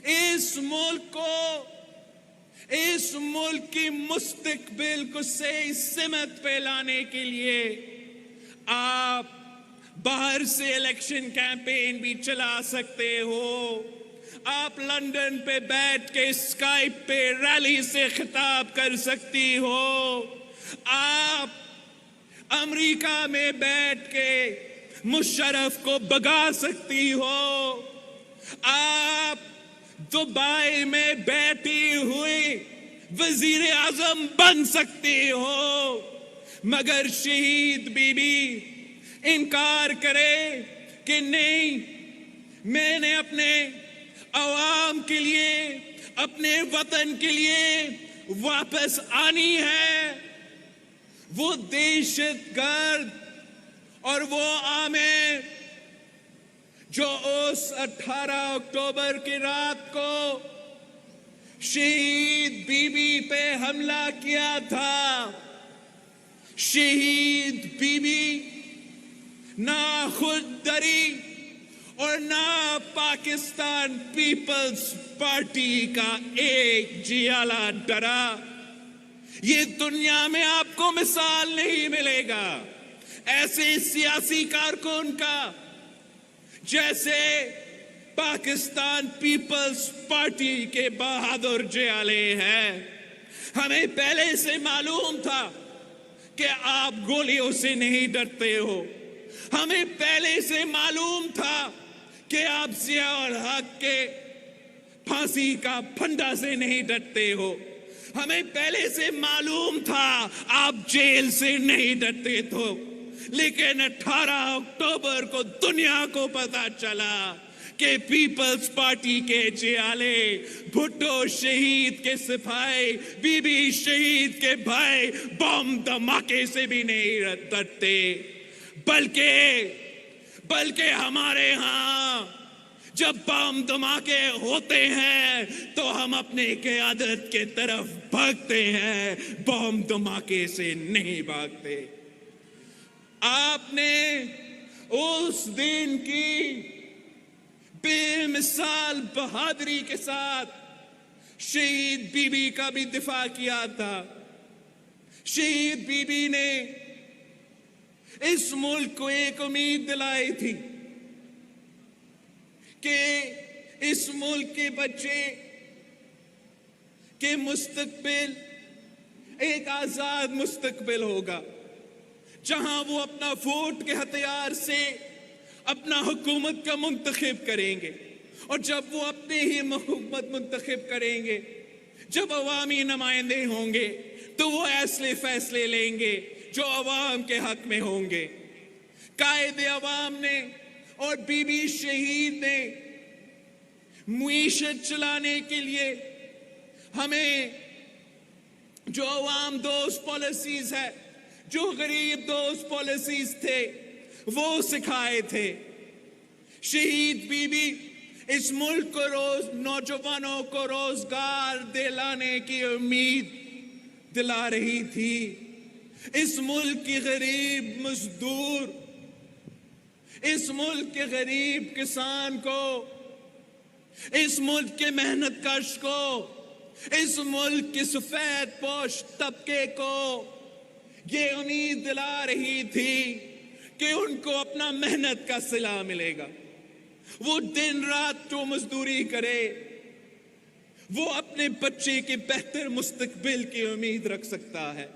اس ملک کو، اس ملک کی مستقبل کو صحیح سمت پہ لانے کے لیے آپ باہر سے الیکشن کیمپین بھی چلا سکتے ہو، آپ لندن پہ بیٹھ کے اسکائپ پہ ریلی سے خطاب کر سکتی ہو، آپ امریکہ میں بیٹھ کے مشرف کو بگا سکتی ہو، آپ دبئی میں بیٹھی ہوئی وزیر اعظم بن سکتی ہو، مگر شہید بی بی انکار کرے کہ نہیں، میں نے اپنے عوام کے لیے، اپنے وطن کے لیے واپس آنی ہے۔ وہ دہشت گرد اور وہ عامر جو اس 18 اکتوبر کی رات کو شہید بی بی پہ حملہ کیا تھا، شہید بی بی نہ خود ڈری اور نہ پاکستان پیپلز پارٹی کا ایک جیالہ ڈرا۔ یہ دنیا میں آپ کو مثال نہیں ملے گا ایسے سیاسی کارکن کا جیسے پاکستان پیپلز پارٹی کے بہادر جیالے ہیں۔ ہمیں پہلے سے معلوم تھا کہ آپ گولیوں سے نہیں ڈرتے ہو، ہمیں پہلے سے معلوم تھا کہ آپ ضیاء الحق کے پھانسی کا پھندا سے نہیں ڈرتے ہو، ہمیں پہلے سے معلوم تھا آپ جیل سے نہیں ڈرتے تھے، لیکن 18 اکتوبر کو دنیا کو پتا چلا کہ پیپلز پارٹی کے جیالے، بھٹو شہید کے سپاہی، بی بی شہید کے بھائی بم دھماکے سے بھی نہیں ڈرتے، بلکہ ہمارے ہاں جب بم دھماکے ہوتے ہیں تو ہم اپنے قیادت کے طرف بھاگتے ہیں، بم دھماکے سے نہیں بھاگتے۔ آپ نے اس دن کی بے مثال بہادری کے ساتھ شہید بی بی کا بھی دفاع کیا تھا۔ شہید بی بی نے اس ملک کو ایک امید دلائی تھی کہ اس ملک کے بچے کے مستقبل ایک آزاد مستقبل ہوگا، جہاں وہ اپنا ووٹ کے ہتھیار سے اپنا حکومت کا منتخب کریں گے، اور جب وہ اپنے ہی حکومت منتخب کریں گے، جب عوامی نمائندے ہوں گے تو وہ ایسے فیصلے لیں گے جو عوام کے حق میں ہوں گے۔ قائد عوام نے اور بی بی شہید نے معیشت چلانے کے لیے ہمیں جو عوام دوست پالیسیز ہے، جو غریب دوست پالیسیز تھے، وہ سکھائے تھے۔ شہید بی بی اس ملک کو نوجوانوں کو روزگار دلانے کی امید دلا رہی تھی۔ اس ملک کی غریب مزدور، اس ملک کے غریب کسان کو، اس ملک کے محنت کش کو، اس ملک کے سفید پوش طبقے کو یہ امید دلا رہی تھی کہ ان کو اپنا محنت کا صلہ ملے گا۔ وہ دن رات جو مزدوری کرے وہ اپنے بچے کے بہتر مستقبل کی امید رکھ سکتا ہے۔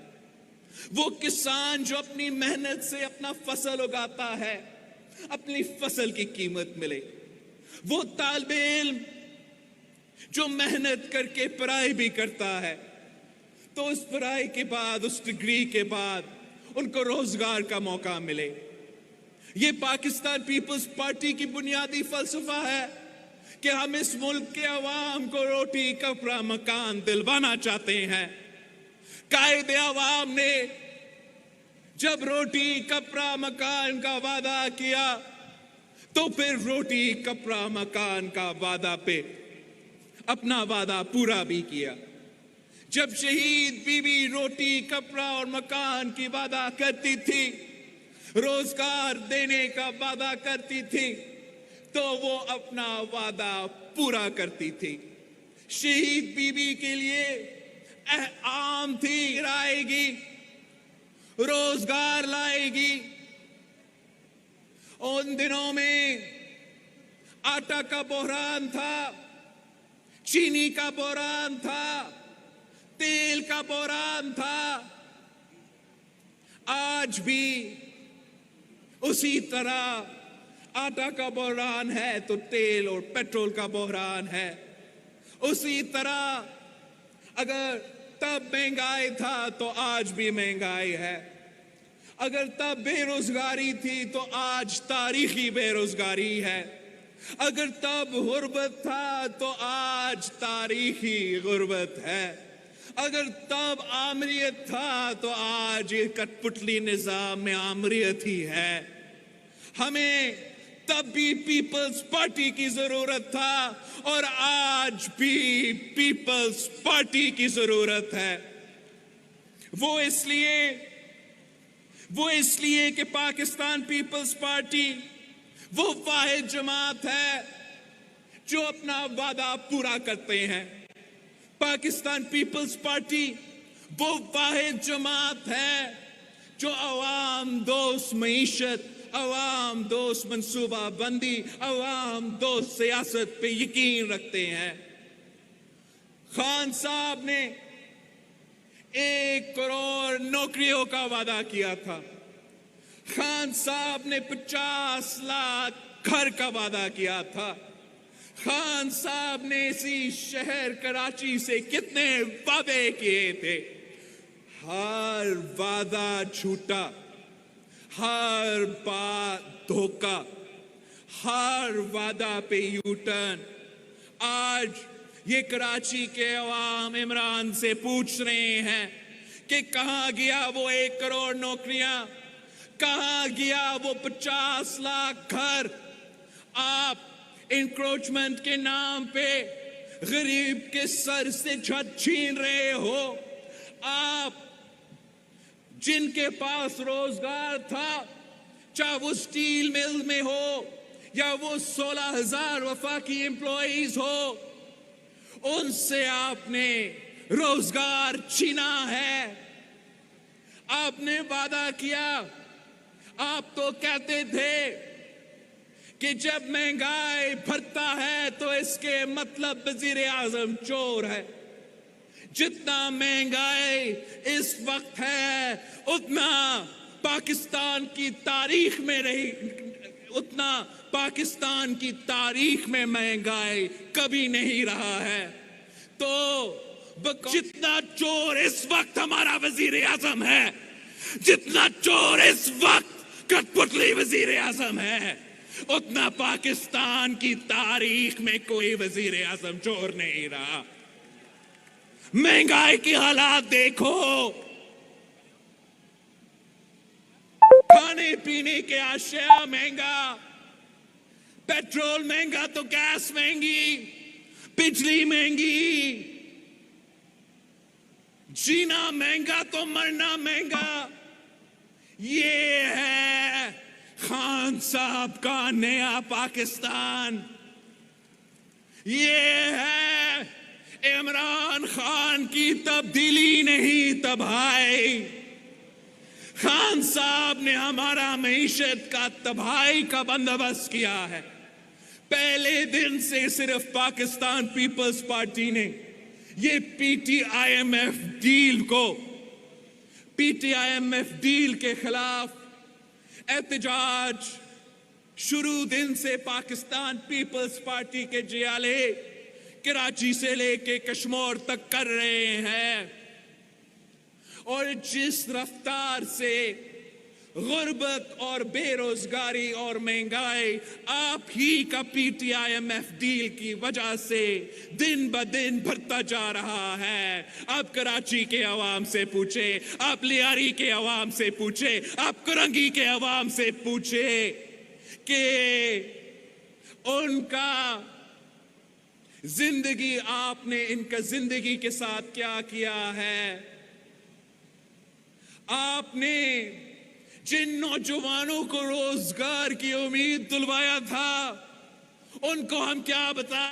وہ کسان جو اپنی محنت سے اپنا فصل اگاتا ہے، اپنی فصل کی قیمت ملے۔ وہ طالب علم جو محنت کر کے پڑھائی بھی کرتا ہے تو اس پڑھائی کے بعد، اس ڈگری کے بعد ان کو روزگار کا موقع ملے۔ یہ پاکستان پیپلز پارٹی کی بنیادی فلسفہ ہے کہ ہم اس ملک کے عوام کو روٹی کپڑا مکان دلوانا چاہتے ہیں۔ قائد عوام نے جب روٹی کپڑا مکان کا وعدہ کیا تو پھر روٹی کپڑا مکان کا وعدہ پہ اپنا وعدہ پورا بھی کیا۔ جب شہید بی بی روٹی کپڑا اور مکان کی وعدہ کرتی تھی، روزگار دینے کا وعدہ کرتی تھی، تو وہ اپنا وعدہ پورا کرتی تھی. شہید بیوی کے لیے عام تھی، آئے گی، روزگار لائے گی. ان دنوں میں آٹا کا بحران تھا، چینی کا بحران تھا، تیل کا بحران تھا. آج بھی اسی طرح آٹا کا بحران ہے تو تیل اور پیٹرول کا بحران ہے. اسی طرح اگر تب مہنگائی تھا تو آج بھی مہنگائی ہے. اگر تب بے روزگاری تھی تو آج تاریخی بے روزگاری ہے. اگر تب غربت تھا تو آج تاریخی غربت ہے. اگر تب آمریت تھا تو آج یہ کٹ پتلی نظام میں آمریت ہی ہے. ہمیں تب بھی پیپلز پارٹی کی ضرورت تھا اور آج بھی پیپلز پارٹی کی ضرورت ہے. وہ اس لیے کہ پاکستان پیپلز پارٹی وہ واحد جماعت ہے جو اپنا وعدہ پورا کرتے ہیں. پاکستان پیپلز پارٹی وہ واحد جماعت ہے جو عوام دوست معیشت، عوام دوست منصوبہ بندی، عوام دوست سیاست پہ یقین رکھتے ہیں. خان صاحب نے 1 کروڑ نوکریوں کا وعدہ کیا تھا. خان صاحب نے 50 لاکھ گھر کا وعدہ کیا تھا. خان صاحب نے اسی شہر کراچی سے کتنے وعدے کیے تھے. ہر وعدہ جھوٹا، ہر بات دھوکا، ہر وعدہ پہ یو ٹرن. آج یہ کراچی کے عوام عمران سے پوچھ رہے ہیں کہ کہاں گیا وہ 1 کروڑ نوکریاں، کہاں گیا وہ 50 لاکھ گھر. آپ انکروچمنٹ کے نام پہ غریب کے سر سے چھت چھین رہے ہو. آپ جن کے پاس روزگار تھا، چاہے وہ سٹیل مل میں ہو یا وہ 16,000 وفاقی امپلائیز ہو، ان سے آپ نے روزگار چھینا ہے. آپ نے وعدہ کیا، آپ تو کہتے تھے کہ جب مہنگائی بڑھتا ہے تو اس کے مطلب وزیر اعظم چور ہے. جتنا مہنگائی اس وقت ہے اتنا پاکستان کی تاریخ میں مہنگائی کبھی نہیں رہا ہے. تو جتنا چور اس وقت ہمارا وزیر اعظم ہے، جتنا چور اس وقت کٹ پتلی وزیر اعظم ہے، اتنا پاکستان کی تاریخ میں کوئی وزیر اعظم چور نہیں رہا. مہنگائی کی حالات دیکھو، کھانے پینے کے اشیاء مہنگا، پیٹرول مہنگا تو گیس مہنگی، بجلی مہنگی، جینا مہنگا تو مرنا مہنگا. یہ ہے خان صاحب کا نیا پاکستان. یہ ہے عمران خان کی تبدیلی نہیں تباہی. خان صاحب نے ہمارا معیشت کا تباہی کا بندوبست کیا ہے. پہلے دن سے صرف پاکستان پیپلز پارٹی نے یہ P T I M F deal کے خلاف احتجاج شروع دن سے پاکستان پیپلز پارٹی کے جیالے کراچی سے لے کے کشمیر تک کر رہے ہیں. اور جس رفتار سے غربت اور بے روزگاری اور مہنگائی آپ ہی کا P T I M F deal کی وجہ سے دن بدن بڑھتا جا رہا ہے. آپ کراچی کے عوام سے پوچھے، آپ لیاری کے عوام سے پوچھے، آپ کرنگی کے عوام سے پوچھے کہ ان کا زندگی، آپ نے ان کا زندگی کے ساتھ کیا کیا ہے. آپ نے جن نوجوانوں کو روزگار کی امید دلوایا تھا، ان کو ہم کیا بتا